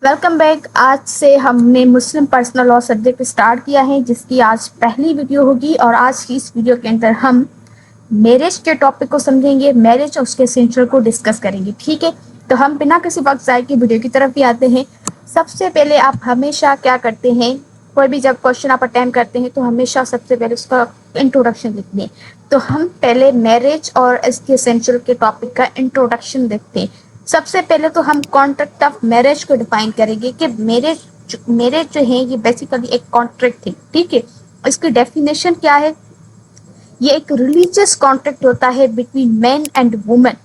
Welcome back. आज से हमने मुस्लिम पर्सनल लॉ सब्जेक्ट स्टार्ट किया है, जिसकी आज पहली वीडियो होगी। और आज की इस वीडियो के अंदर हम मैरिज के टॉपिक को समझेंगे, मैरिज और उसके एसेंशियल को डिस्कस करेंगे। ठीक है, तो हम बिना किसी वक्त ज़ाय के वीडियो की तरफ ही आते हैं। सबसे पहले आप हमेशा क्या करते हैं, कोई भी जब क्वेश्चन आप अटेम्प्ट करते हैं तो हमेशा सबसे पहले उसका इंट्रोडक्शन लिखते हैं। तो हम पहले मैरिज और इसके एसेंशियल के टॉपिक का इंट्रोडक्शन देखते हैं। सबसे पहले तो हम कॉन्ट्रैक्ट ऑफ मैरिज को डिफाइन करेंगे कि मैरिज जो है ये बेसिकली एक कॉन्ट्रैक्ट है। ठीक है, इसकी डेफिनेशन क्या है? ये एक रिलीजियस कॉन्ट्रैक्ट होता है बिटवीन मैन एंड वुमेन।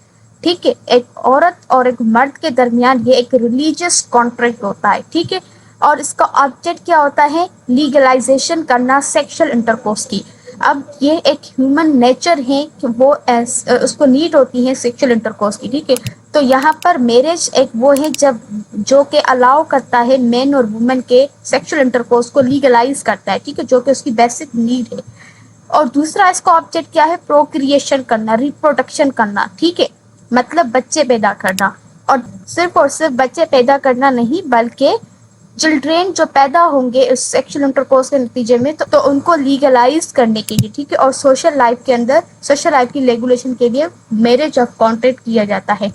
ठीक है, एक औरत और एक मर्द के दरमियान ये एक रिलीजियस कॉन्ट्रैक्ट होता है। ठीक है, और इसका ऑब्जेक्ट क्या होता है? लीगलाइजेशन करना सेक्सुअल इंटरकोर्स की। अब ये एक ह्यूमन नेचर है कि वो उसको नीड होती है सेक्सुअल इंटरकोर्स की। ठीक है, तो यहाँ पर मैरिज एक वो है जब जो कि अलाउ करता है मैन और वुमेन के सेक्सुअल इंटरकोर्स को लीगलाइज करता है। ठीक है, जो कि उसकी बेसिक नीड है। और दूसरा इसका ऑब्जेक्ट क्या है? प्रोक्रिएशन करना, रिप्रोडक्शन करना। ठीक है, मतलब बच्चे पैदा करना। और सिर्फ बच्चे पैदा करना नहीं, बल्कि चिल्ड्रेन जो पैदा होंगे इस सेक्सुअल इंटरकोर्स के नतीजे में तो उनको लीगलाइज करने के लिए। ठीक है, और सोशल लाइफ के अंदर सोशल लाइफ की रेगुलेशन के लिए मैरिज ऑफ कॉन्ट्रैक्ट किया जाता है।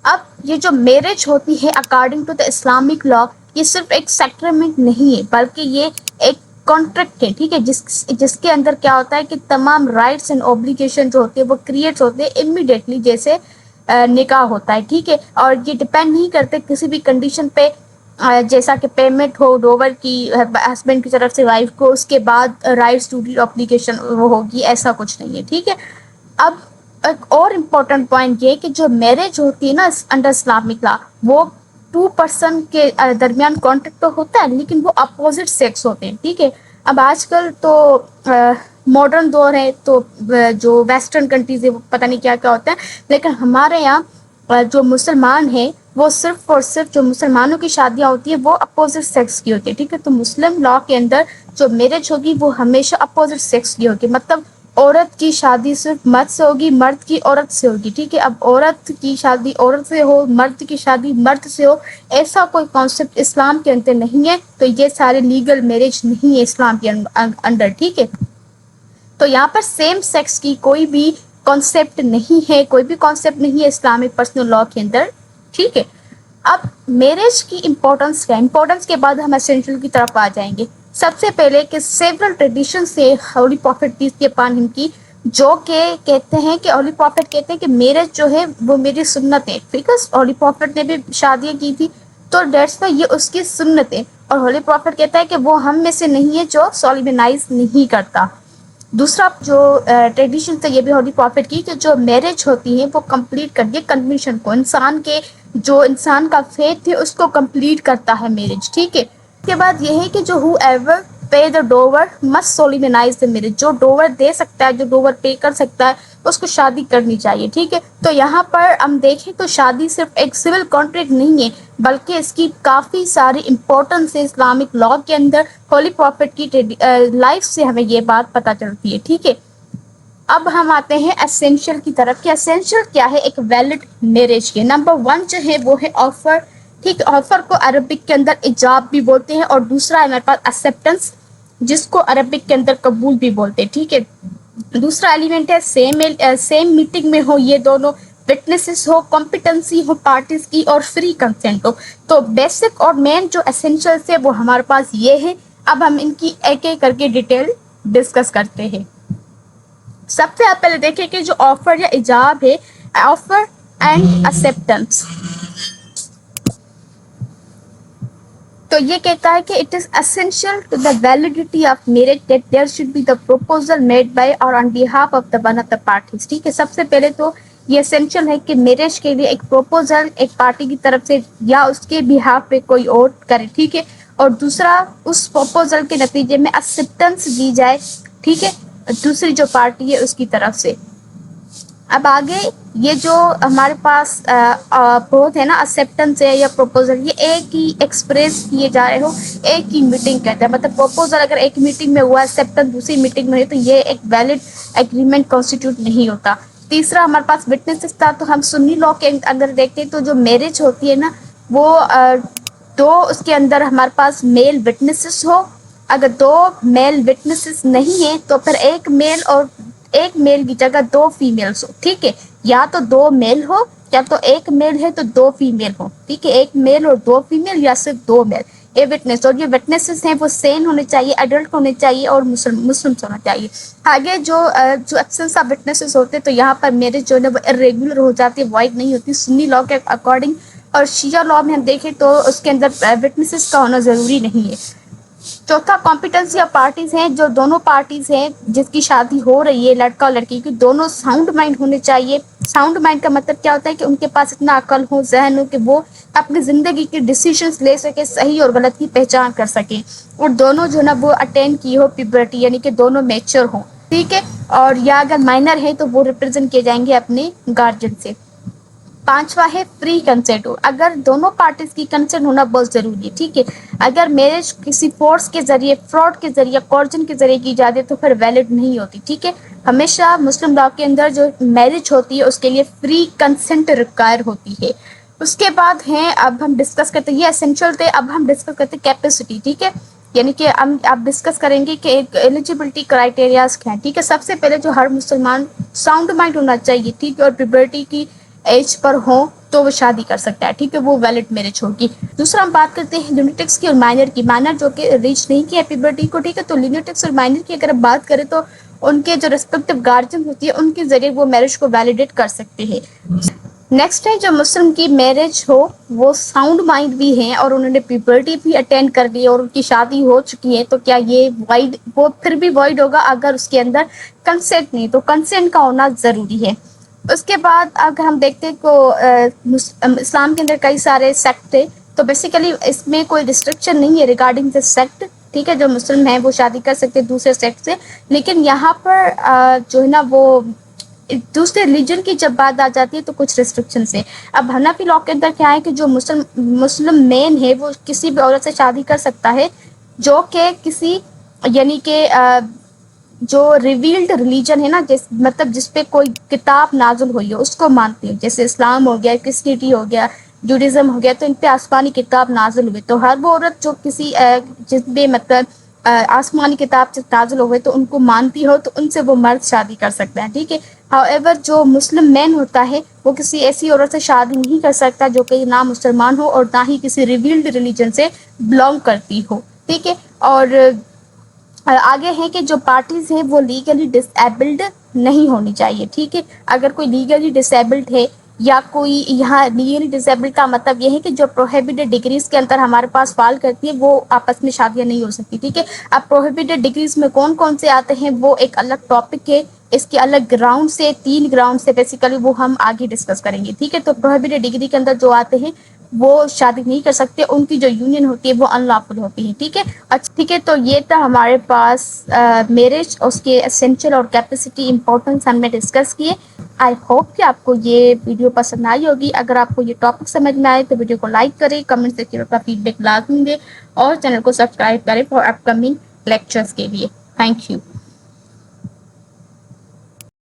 अब ये जो मैरिज होती है according to the Islamic law, ये सिर्फ एक सेक्रेमेंट नहीं है, बल्कि ये एक कॉन्ट्रैक्ट है। ठीक है, जिसके अंदर क्या होता है कि तमाम राइट्स एंड ऑब्लिगेशन जो होते हैं वो क्रिएट होते हैं इमीडिएटली, जैसे निकाह होता है। ठीक है, और ये डिपेंड नहीं करते किसी भी कंडीशन पे, जैसा कि पेमेंट हो डोवर की हस्बैंड की तरफ से वाइफ को, उसके बाद राइट्स ड्यूटी ऑब्लिगेशन वो होगी, ऐसा कुछ नहीं है। ठीक है, अब एक और इम्पोर्टेंट पॉइंट ये कि जो मैरिज होती है ना अंडर इस्लामिक लॉ, वो 2 पर्सन के दरमियान कॉन्ट्रैक्ट तो होता है, लेकिन वो अपोजिट सेक्स होते हैं। ठीक है, अब आजकल तो मॉडर्न दौर है, तो जो वेस्टर्न कंट्रीज है वो पता नहीं क्या क्या होता है, लेकिन हमारे यहाँ जो मुसलमान है वो सिर्फ और सिर्फ जो मुसलमानों की शादियाँ होती है वो अपोजिट सेक्स की होती है। ठीक है, तो मुस्लिम लॉ के अंदर जो मैरिज होगी वो हमेशा अपोजिट सेक्स की होगी, मतलब औरत की शादी सिर्फ मर्द से होगी, मर्द की औरत से होगी। ठीक है, अब औरत की शादी औरत से हो, मर्द की शादी मर्द से हो, ऐसा कोई कॉन्सेप्ट इस्लाम के अंदर नहीं है। तो ये सारे लीगल मैरिज नहीं है इस्लाम के अंदर। ठीक है, तो यहाँ पर सेम सेक्स की कोई भी कॉन्सेप्ट नहीं है, कोई भी कॉन्सेप्ट नहीं है इस्लामिक पर्सनल लॉ के अंदर। ठीक है, अब मैरिज की इम्पोर्टेंस क्या है? इम्पोर्टेंस के बाद हम एसेंशियल की तरफ आ जाएंगे। सबसे पहले कि सेवरल ट्रेडिशन से holy prophet peace be upon him की, जो के कहते हैं कि होली प्रॉफिट कहते हैं कि मैरिज जो है वो मेरी सुन्नत है। बिकॉज होली प्रॉफिट ने भी शादियाँ की थी, तो डेट्स में ये उसकी सुन्नत है। और होली प्रॉफिट कहता है कि वो हम में से नहीं है जो सोलिमनाइज नहीं करता। दूसरा जो ट्रेडिशन से ये भी होली प्रॉफिट की कि जो मैरिज होती है वो कंप्लीट कर दिए कन्विशन को, इंसान का फेथ है उसको कंप्लीट करता है मैरिज। ठीक है, उसके बाद ये है कि जो whoever pay the dower must solemnize the marriage, जो डोवर दे सकता है, जो डोवर पे कर सकता है, उसको शादी करनी चाहिए। ठीक है, तो यहाँ पर हम देखें तो शादी सिर्फ एक सिविल कॉन्ट्रैक्ट नहीं है, बल्कि इसकी काफ़ी सारी इम्पोर्टेंस है इस्लामिक लॉ के अंदर। होली प्रॉफिट की लाइफ से हमें ये बात पता चलती है। ठीक है, अब हम आते हैं एसेंशियल की तरफ कि एसेंशियल क्या है एक वैलिड मैरिज के। नंबर 1 जो है वो है ऑफर। ठीक, ऑफर को अरबिक के अंदर इजाब भी बोलते हैं, और दूसरा है हमारे पास एक्सेप्टेंस, जिसको अरबिक के अंदर कबूल भी बोलते हैं। ठीक है, दूसरा एलिमेंट है सेम मीटिंग में हो ये दोनों, विटनेसेस हो, कॉम्पिटेंसी हो पार्टीज की, और फ्री कंसेंट हो। तो बेसिक और मेन जो एसेंशियल्स है वो हमारे पास ये है। अब हम इनकी एक एक करके डिटेल डिस्कस करते हैं। सबसे आप पहले देखें कि जो ऑफर या इजाब है, ऑफर एंड एक्सेप्टेंस, तो ये कहता है कि it is essential to the validity of marriage that there should be the proposal made by or on behalf of the one of the parties. ठीक है, सबसे पहले तो ये एसेंशियल है कि मैरिज के लिए एक प्रपोजल एक पार्टी की तरफ से या उसके बिहाफ पे कोई और करे। ठीक है, और दूसरा उस प्रपोजल के नतीजे में एक्सेप्टेंस दी जाए। ठीक है, दूसरी जो पार्टी है उसकी तरफ से। अब आगे ये जो हमारे पास बहुत है ना एक्सेप्टेंस है या प्रपोजल, ये एक ही एक्सप्रेस किए जा रहे हो, एक ही मीटिंग कहते हैं। मतलब प्रपोजल अगर एक मीटिंग में हुआ, एक्सेप्टेंस दूसरी मीटिंग में है, तो ये एक वैलिड एग्रीमेंट कॉन्स्टिट्यूट नहीं होता। तीसरा हमारे पास विटनेसेस था, तो हम सुन्नी लॉ के अंदर देखते हैं तो जो मैरिज होती है ना وہ دو اس کے اندر ہمارے پاس میل وٹنسز ہو. اگر دو میل وٹنسز نہیں ہیں تو پھر ایک میل کی جگہ دو فیمیلز ہو. ٹھیک ہے, یا تو دو میل ہو یا تو ایک میل ہے تو دو فیمیل ہو. ٹھیک ہے, ایک میل اور دو فیمیل یا صرف دو میل یہ وٹنس. اور یہ وٹنسز ہیں وہ سین ہونے چاہیے, ایڈلٹ ہونے چاہیے اور مسلم ہونا چاہیے. آگے جو ایکسنس آف وٹنسز ہوتے تو یہاں پر میرج جو ہے وہ ارریگولر ہو جاتی ہے, وائڈ نہیں ہوتی سنی لاء کے اکارڈنگ. اور شیعہ لاء میں ہم دیکھیں تو اس کے اندر وٹنسز کا ہونا ضروری نہیں ہے. چوتھا کمپیٹنسی آف پارٹیز ہیں, جو دونوں پارٹیز ہیں جس کی شادی ہو رہی ہے لڑکا اور لڑکی کی, دونوں ساؤنڈ مائنڈ ہونے چاہیے. ساؤنڈ مائنڈ کا مطلب کیا ہوتا ہے کہ ان کے پاس اتنا عقل ہو, ذہن ہو کہ وہ اپنی زندگی کے ڈیسیژنز لے سکے, صحیح اور غلط کی پہچان کر سکے. اور دونوں جو نا وہ اٹینڈ کی ہو پیبرٹی, یعنی کہ دونوں میچور ہوں. ٹھیک ہے, اور یا اگر مائنر ہے تو وہ ریپرزینٹ کیے جائیں گے اپنے گارجین سے. پانچواں ہے فری کنسنٹ. اگر دونوں پارٹیز کی کنسنٹ ہونا بہت ضروری ہے. ٹھیک ہے, اگر میرج کسی فورس کے ذریعے, فراڈ کے ذریعے, کورجن کے ذریعے کی جاتی ہے تو پھر ویلڈ نہیں ہوتی. ٹھیک ہے, ہمیشہ مسلم لاء کے اندر جو میرج ہوتی ہے اس کے لیے فری کنسنٹ ریکوائر ہوتی ہے. اس کے بعد ہیں, اب ہم ڈسکس کرتے ہیں, یہ اسینشیل تھے. اب ہم ڈسکس کرتے ہیں کیپیسٹی. ٹھیک ہے, یعنی کہ ہم اب ڈسکس کریں گے کہ ایک ایلیجیبلٹی کرائٹیریاز کیا ہیں. ٹھیک ہے, سب سے پہلے جو ہر مسلمان ساؤنڈ مائنڈ ہونا چاہیے. ٹھیک ہے, اور پیبرٹی کی ایج پر ہوں تو وہ شادی کر سکتا ہے. ٹھیک ہے, وہ ویلڈ میرج ہوگی. دوسرا ہم بات کرتے ہیں لونیٹکس کی اور مائنر کی. مائنر جو کہ ریچ نہیں کیا پیبرٹی کو. ٹھیک ہے, تو لونیٹکس اور مائنر کی اگر ہم بات کریں تو ان کے جو ریسپیکٹو گارجین ہوتی ہے ان کے ذریعے وہ میرج کو ویلیڈیٹ کر سکتے ہیں. نیکسٹ ہے جو مسلم کی میرج ہو وہ ساؤنڈ مائنڈ بھی ہیں اور انہوں نے پیبرٹی بھی اٹینڈ کر لی اور ان کی شادی ہو چکی ہے, تو کیا یہ وائڈ, وہ پھر بھی وائڈ ہوگا اگر اس کے اندر کنسنٹ نہیں. تو کنسنٹ کا ہونا ضروری ہے. اس کے بعد اگر ہم دیکھتے ہیں تو اسلام کے اندر کئی سارے سیکٹ تھے, تو بیسیکلی اس میں کوئی ریسٹرکشن نہیں ہے ریگارڈنگ دا سیکٹ. ٹھیک ہے, جو مسلم ہیں وہ شادی کر سکتے ہیں دوسرے سیکٹ سے. لیکن یہاں پر جو ہے نا وہ دوسرے ریلیجن کی جب بات آ جاتی ہے تو کچھ ریسٹرکشن ہے. اب حنفی لاء کے اندر کیا ہے کہ جو مسلم مین ہے وہ کسی بھی عورت سے شادی کر سکتا ہے جو کہ کسی, یعنی کہ جو ریویلڈ ریلیجن ہے نا, مطلب جس پہ کوئی کتاب نازل ہوئی ہو اس کو مانتے ہیں. جیسے اسلام ہو گیا, کرسچینٹی ہو گیا, جوڈیزم ہو گیا, تو ان پہ آسمانی کتاب نازل ہوئی. تو ہر وہ عورت جو کسی جس پہ مطلب آسمانی کتاب سے نازل ہوئے تو ان کو مانتی ہو تو ان سے وہ مرد شادی کر سکتا ہے. ٹھیک ہے, however جو مسلم مین ہوتا ہے وہ کسی ایسی عورت سے شادی نہیں کر سکتا جو کہ نہ مسلمان ہو اور نہ ہی کسی ریویلڈ ریلیجن سے بلانگ کرتی ہو. ٹھیک ہے, اور آگے ہے کہ جو پارٹیز ہیں وہ لیگلی ڈس ایبلڈ نہیں ہونی چاہیے. ٹھیک ہے, اگر کوئی لیگلی ڈس ایبلڈ ہے یا کوئی, یہاں لیگلی ڈس ایبلڈ کا مطلب یہ ہے کہ جو پروہیبٹڈ ڈگریز کے اندر ہمارے پاس فال کرتی ہے وہ آپس میں شادیاں نہیں ہو سکتی. ٹھیک ہے, اب پروہیبٹڈ ڈگریز میں کون کون سے آتے ہیں وہ ایک الگ ٹاپک ہے, اس کے الگ گراؤنڈ سے, 3 گراؤنڈ سے بیسیکلی وہ ہم آگے ڈسکس کریں گے. ٹھیک ہے, تو پروہیبٹڈ ڈگری کے اندر جو آتے ہیں وہ شادی نہیں کر سکتے, ان کی جو یونین ہوتی ہے وہ ان لافل ہوتی ہے. ٹھیک ہے, اچھا ٹھیک ہے, تو یہ تھا ہمارے پاس میرج, اس کے اسینشیل اور کیپیسٹی امپورٹنس ہم نے ڈسکس کیے. آئی ہوپ کہ آپ کو یہ ویڈیو پسند آئی ہوگی. اگر آپ کو یہ ٹاپک سمجھ میں آئے تو ویڈیو کو لائک کریں, کمنٹ سیکشن میں اپنا فیڈ بیک لازمی دیں اور چینل کو سبسکرائب کریں فار اپ کمنگ لیکچرز کے لیے. Thank you.